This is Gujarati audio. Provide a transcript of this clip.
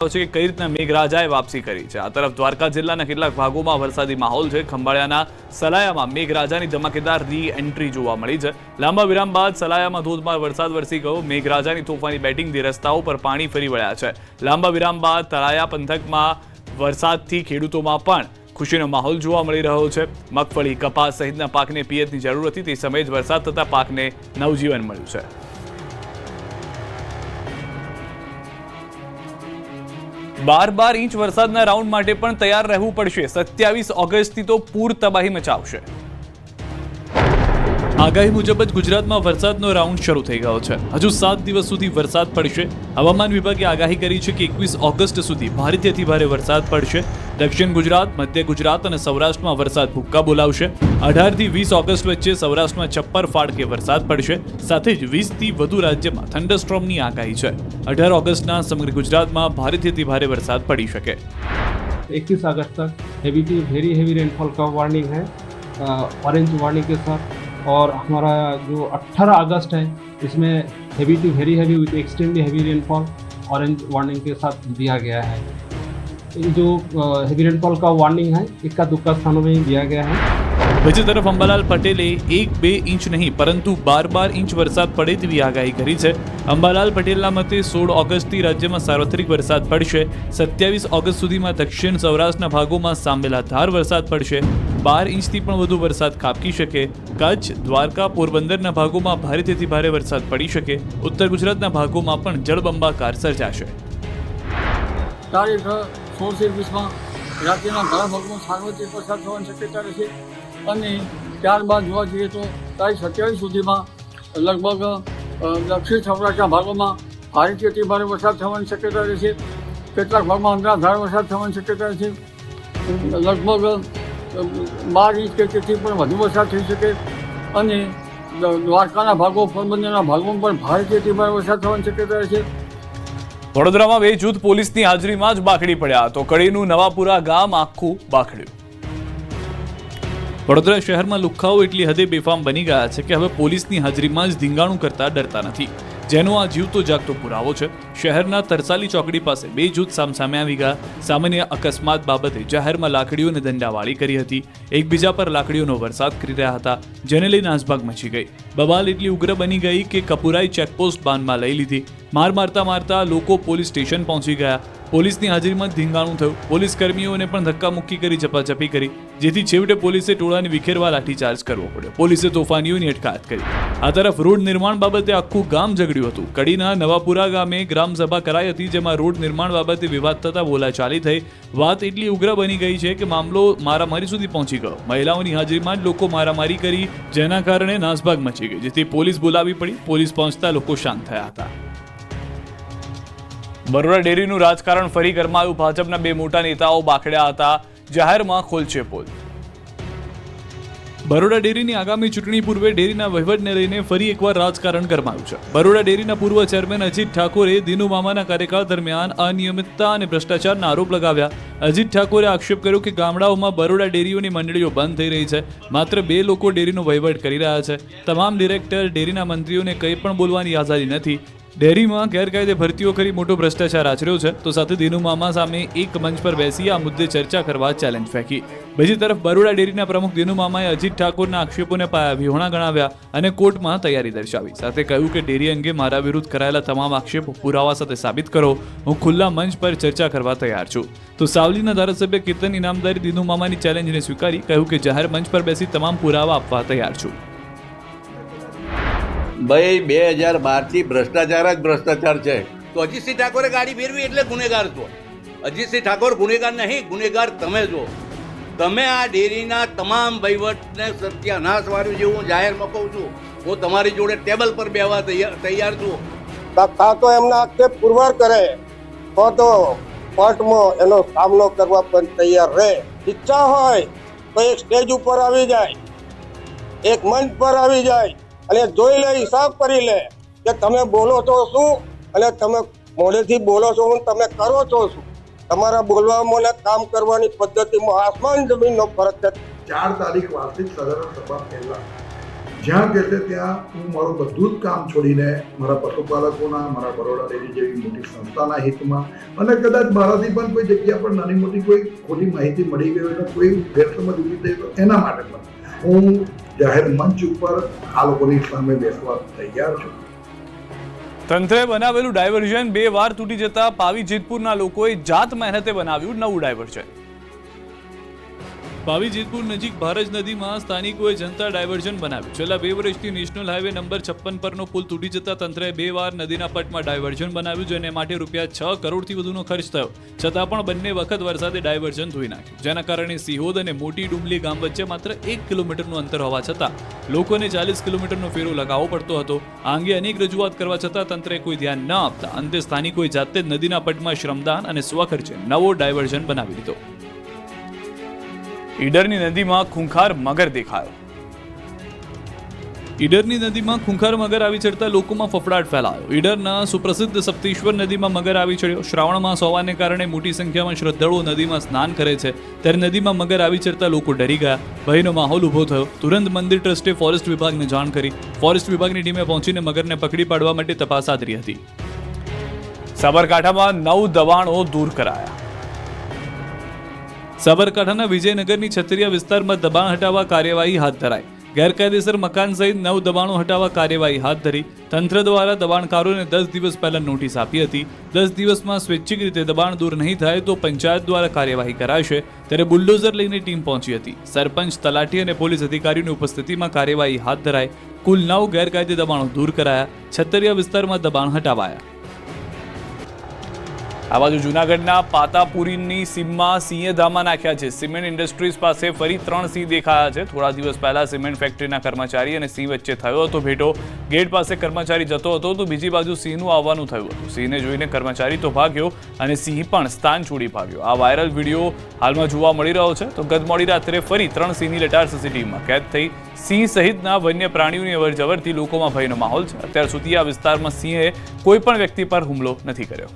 છે કે કઈ રીતના મેઘરાજાએ વાપસી કરી છે। આ તરફ દ્વારકા જિલ્લાના કેટલાક ભાગોમાં વરસાદી માહોલ છે। ખંભાળિયાના સલાયામાં મેઘરાજાની ધમાકેદાર રી એન્ટ્રી જોવા મળી છે। લાંબા વિરામ બાદ સલાયામાં ધોધમાર વરસાદ વરસી ગયો। મેઘરાજાની તોફાની બેટિંગથી રસ્તાઓ પર પાણી ફરી વળ્યા છે। લાંબા વિરામ બાદ તળાયા પંથકમાં વરસાદથી ખેડૂતોમાં પણ ખુશીનો માહોલ જોવા મળી રહ્યો છે। મગફળી, કપાસ સહિતના પાકને પિયતની જરૂર હતી, તે સમયે જ વરસાદ થતા પાકને નવજીવન મળ્યું છે। 12 ઇંચ વરસાદના રાઉન્ડ માટે પણ તૈયાર રહેવું પડશે। 27 ઓગસ્ટથી તો પૂર તબાહી મચાવશે। આગાહી મુજબ જ ગુજરાતમાં વરસાદનો રાઉન્ડ શરૂ થઈ ગયો છે। હજુ 7 દિવસ સુધી વરસાદ પડશે। હવામાન વિભાગે આગાહી કરી છે કે 21 ઓગસ્ટ સુધી ભારેથી અતિ ભારે વરસાદ પડશે। દક્ષિણ ગુજરાત, મધ્ય ગુજરાત અને સૌરાષ્ટ્રમાં વરસાદ ભૂક્કા બોલાવશે। 18 થી 20 ઓગસ્ટ વચ્ચે સૌરાષ્ટ્રમાં છપ્પર ફાડકે વરસાદ પડશે। સાથે જ 20 થી વધુ રાજ્યમાં થંડરસ્ટ્રોમની આગાહી છે। 18 ઓગસ્ટના સમગ્ર ગુજરાતમાં ભારેથી અતિ ભારે વરસાદ પડી શકે। 21 अगस्त तक heavy to very heavy rainfall का वार्निंग है, ऑरेंज वार्निंग के साथ। और हमारा जो 18 अगस्त है इसमें heavy to very heavy with extremely heavy rainfall orange warning के साथ दिया गया है। जो हेवी रेनफॉल का वार्निंग है इक्का दुक्का स्थानों में दिया गया है। બીજી તરફ અંબાલાલ પટેલે 1-2 ઇંચ નહીં પરંતુ 12 ઇંચ વરસાદ પડે તેવી આગાહી કરી છે। અંબાલાલ પટેલના મતે 16 ઓગસ્ટથી રાજ્યમાં સાર્વત્રિક વરસાદ પડશે। 27 ઓગસ્ટ સુધીમાં દક્ષિણ સૌરાષ્ટ્રના ભાગોમાં સાંભેલાધાર વરસાદ પડશે। 12 ઇંચથી પણ વધુ વરસાદ ખાબકી શકે। કચ્છ, દ્વારકા, પોરબંદરના ભાગોમાં ભારેથી ભારે વરસાદ પડી શકે। ઉત્તર ગુજરાતના ભાગોમાં પણ જળબંબાકાર સર્જાશે। તારીખ 16 થી 20માં રાજ્યના ઘણા ભાગમાં સાર્વત્રિક વરસાદ થવાની શક્યતા રહેશે અને ત્યારબાદ જોવા જઈએ તો તારીખ 27 સુધીમાં લગભગ દક્ષિણ સૌરાષ્ટ્રના ભાગોમાં ભારેથી અતિ ભારે વરસાદ થવાની શક્યતા રહેશે। કેટલાક ભાગમાં અનરાધાર વરસાદ થવાની શક્યતા રહેશે। લગભગ 12 ઇંચ કે તેથી પણ વધુ વરસાદ થઈ શકે અને દ્વારકાના ભાગો, પોરબંદરના ભાગોમાં પણ ભારેથી અતિ ભારે વરસાદ થવાની શક્યતા રહેશે। વડોદરામાં 2 જૂથ પોલીસની હાજરીમાં જ બાખડી પડ્યા તો કડીનું નવાપુરા ગામ આખું બાખડ્યું। વડોદરા શહેરમાં લુખ્ખાઓ એટલી હદે બેફામ બની ગયા છે કે હવે પોલીસની હાજરીમાં જ ધીંગાણું કરતા ડરતા નથી, જેનો આ જીવતો જાગતો પુરાવો છે। શહેરના તરસાલી ચોકડી પાસે 2 જૂથ સામસામે આવી ગયા। સામાન્ય અકસ્માત બાબતે જાહેરમાં લાકડીઓ અને દંડાવાળી કરી હતી। એકબીજા પર લાકડીઓનો વરસાદ કરી રહ્યા હતા, જેને લઈ નાસભાગ મચી ગઈ। બબાલ એટલી ઉગ્ર બની ગઈ કે કપુરાઈ ચેકપોસ્ટ બાનમાં લઈ લીધી। માર મારતા મારતા લોકો પોલીસ સ્ટેશન પહોંચી ગયા। પોલીસની હાજરીમાં ધીંગાણું થયું। પોલીસ કર્મીઓને પણ ધક્કામુક્કી કરી ઝપાઝપી કરી, જેથી છેવટે પોલીસે ટોળાને વિખેરવા લાઠીચાર્જ કરવો પડ્યો। પોલીસે તોફાનીઓની અટકાયત કરી। આ તરફ રોડ નિર્માણ બાબતે આખું ગામ ઝઘડ્યું હતું। કડીના નવાપુરા ગામે ગ્રામસભા કરાઈ હતી, જેમાં રોડ નિર્માણ બાબતે વિવાદ થતા બોલાચાલી થઈ। વાત એટલી ઉગ્ર બની ગઈ છે કે મામલો મારામારી સુધી પહોંચી ગયો। મહિલાઓની હાજરીમાં જ લોકો મારામારી કરી, જેના કારણે નાસભાગ મચી ગઈ, જેથી પોલીસ બોલાવી પડી। પોલીસ પહોંચતા લોકો શાંત થયા હતા। બરોડા ડેરીનું રાજકારણ ફરી ગરમાયું। ભાજપના 2 મોટા નેતાઓ બાખડ્યા હતા। જાહેરમાં ખોલશે પોલ। બરોડા ડેરીની આગામી ચૂંટણી પૂર્વે ડેરીના વહીવટને લઈને ફરી એકવાર રાજકારણ ગરમાયું છે। બરોડા ડેરીના પૂર્વ ચેરમેન અજીત ઠાકોરે દિનુ મામાના કાર્યકાળ દરમિયાન અનિયમિતતા અને ભ્રષ્ટાચારના આરોપ લગાવ્યા। અજીત ઠાકોરે આક્ષેપ કર્યો કે ગામડાઓમાં બરોડા ડેરીઓની મંડળીઓ બંધ થઈ રહી છે, માત્ર 2 લોકો ડેરીનો વહીવટ કરી રહ્યા છે। તમામ ડિરેક્ટર, ડેરીના મંત્રીઓને કંઈ પણ બોલવાની આઝાદી નથી। ડેરીમાં ગેરકાયદે ભરતીઓ કરી મોટો ભ્રષ્ટાચાર આચર્યો છે। તો સાથે દિનુ મામા સામે એક મંચ પર બેસી આ મુદ્દે ચર્ચા કરવા ચેલેન્જ ફેંકી। બીજી તરફ બરોડા ડેરીના પ્રમુખ દિનુ મામાએ અજીત ઠાકોરના આક્ષેપોને વિહોણા ગણાવ્યા અને કોર્ટમાં તૈયારી દર્શાવી। સાથે કહ્યું કે ડેરી અંગે મારા વિરુદ્ધ કરાયેલા તમામ આક્ષેપો પુરાવા સાથે સાબિત કરો। હું ખુલ્લા મંચ પર ચર્ચા કરવા તૈયાર છું। તો સાવલીના ધારાસભ્ય કીર્તન ઇનામદારે દિનુ મામાની ચેલેન્જને સ્વીકારી, કહ્યું કે જાહેર મંચ પર બેસી તમામ પુરાવા આપવા તૈયાર છું। ભાઈ 2012 થી ભ્રષ્ટાચાર જ ભ્રષ્ટાચાર છે। તો અજીતસિંહ ઠાકોરે ગાડી ફેરવી એટલે ગુનેગાર છો। અજીતસિંહ ઠાકોર ગુનેગાર નહીં, ગુનેગાર તમે છો। તમે આ ડેરીના તમામ વહીવટને સત્યાનાશ વાળું જે હું જાહેરમાં કહું છું, હું તમારી જોડે ટેબલ પર બેસવા તૈયાર છું। કાં તો એમના આક્ષેપ પુરવાર કરે તો કોર્ટમાં એનો સામનો કરવા પણ તૈયાર રહે। ઈચ્છા હોય તો એક સ્ટેજ ઉપર આવી જાય, એક મંચ પર આવી જાય અને જોઈ લે, હિસાબ કરી લે કે તમે બોલો છો શું અને તમે મોઢેથી બોલો છો શું, તમે કરો છો શું। તમારા બોલવામાં અને કામ કરવાની પદ્ધતિમાં આસમાન જમીનનો ફરક છે। 4 તારીખ વાર્ષિક સાધારણ સભા પહેલા જ્યાં કહેશે ત્યાં હું મારું બધું જ કામ છોડીને મારા પશુપાલકોના, મારા બરોડા ડેરી જેવી મોટી સંસ્થાના હિતમાં, અને કદાચ મારાથી પણ કોઈ જગ્યા પર નાની મોટી કોઈ ખોટી માહિતી મળી ગઈ હોય, કોઈ ગેરસમજ ઊભી થઈ તો એના માટે પણ હું જાહેર મંચ ઉપર આ લોકોની સામે બેસવા તૈયાર છું. તંત્રે બનાવેલું ડાયવર્ઝન 2 વાર તૂટી જતા પાવી જેતપુરના લોકોએ જાત મહેનતે બનાવ્યું નવું ડાયવર્ઝન. પાવી જેતપુર નજીક ભારજ નદીમાં સ્થાનિકોએ જનતા ડાયવર્ઝન બનાવ્યું. છેલ્લા 2 વર્ષથી નેશનલ હાઈવે નંબર 56 પરનો પુલ તૂટી જતા તંત્રએ 2 વાર નદીના પટમાં ડાયવર્ઝન બનાવ્યું, જેને માટે રૂપિયા 6 કરોડથી વધુનો ખર્ચ થયો. છતાં પણ બંને વખત વરસાદે ડાયવર્ઝન ધોઈ નાખ્યું, જેના કારણે સિહોદ અને મોટી ડુમલી ગામ વચ્ચે માત્ર 1 કિલોમીટરનું અંતર હોવા છતાં લોકોને 40 કિલોમીટરનો ફેરો લગાવવો પડતો હતો. આ અંગે અનેક રજૂઆત કરવા છતાં તંત્રએ કોઈ ધ્યાન ન આપતા અંતે સ્થાનિકોએ જાતે જ નદીના પટમાં શ્રમદાન અને સ્વખર્ચે નવો ડાયવર્ઝન બનાવી લીધો. ઈડરની નદીમાં ખૂંખાર મગર દેખાયો. ઈડરની નદીમાં ખૂંખાર મગર આવી ચડતા લોકોમાં ફફડાટ ફેલાયો. ઈડરના સુપ્રસિદ્ધ સપ્તેશ્વર નદીમાં મગર આવી ચડ્યો. શ્રાવણ માસ હોવાને કારણે મોટી સંખ્યામાં શ્રદ્ધાળુઓ નદીમાં સ્નાન કરે છે, ત્યારે નદીમાં મગર આવી ચડતા લોકો ડરી ગયા. ભયનો માહોલ ઊભો થયો. તુરંત મંદિર ટ્રસ્ટે ફોરેસ્ટ વિભાગને જાણ કરી. ફોરેસ્ટ વિભાગની ટીમે પહોંચીને મગરને પકડી પાડવા માટે તપાસ હાથ ધરી હતી. સાબરકાંઠામાં 9 દબાણો દૂર કરાયા. સાબરકાંઠાના વિજયનગરની છતરિયા વિસ્તારમાં દબાણ હટાવવા કાર્યવાહી હાથ ધરાઈ. ગેરકાયદેસર મકાન સહિત 9 દબાણો હટાવવા કાર્યવાહી હાથ ધરી. તંત્ર દ્વારા દબાણકારોને 10 દિવસ પહેલા નોટિસ આપી હતી. 10 દિવસમાં સ્વૈચ્છિક રીતે દબાણ દૂર નહીં થાય તો પંચાયત દ્વારા કાર્યવાહી કરાશે. ત્યારે બુલડોઝર લઈને ટીમ પહોંચી હતી. સરપંચ, તલાટી અને પોલીસ અધિકારીઓની ઉપસ્થિતિમાં કાર્યવાહી હાથ ધરાઈ. કુલ 9 ગેરકાયદે દબાણો દૂર કરાયા. છતરિયા વિસ્તારમાં દબાણ હટાવાયા. આ બાજુ જૂનાગઢના પાતાપુરીની સીમમાં સિંહે ધામા નાખ્યા છે. સિમેન્ટ ઇન્ડસ્ટ્રીઝ પાસે ફરી 3 સિંહ દેખાયા છે. થોડા દિવસ પહેલા સિમેન્ટ ફેક્ટરીના કર્મચારી અને સિંહ વચ્ચે થયો હતો ભેટો. ગેટ પાસે કર્મચારી જતો હતો તો બીજી બાજુ સિંહનું આવવાનું થયું હતું. સિંહને જોઈને કર્મચારી તો ભાગ્યો અને સિંહ પણ સ્થાન છોડી ભાગ્યો. આ વાયરલ વિડીયો હાલમાં જોવા મળી રહ્યો છે. તો ગત મોડી રાત્રે ફરી 3 સિંહની લટાર સીસીટીવીમાં કેદ થઈ. સિંહ સહિતના વન્ય પ્રાણીઓની અવરજવરથી લોકોમાં ભયનો માહોલ છે. અત્યાર સુધી આ વિસ્તારમાં સિંહે કોઈ પણ વ્યક્તિ પર હુમલો નથી કર્યો.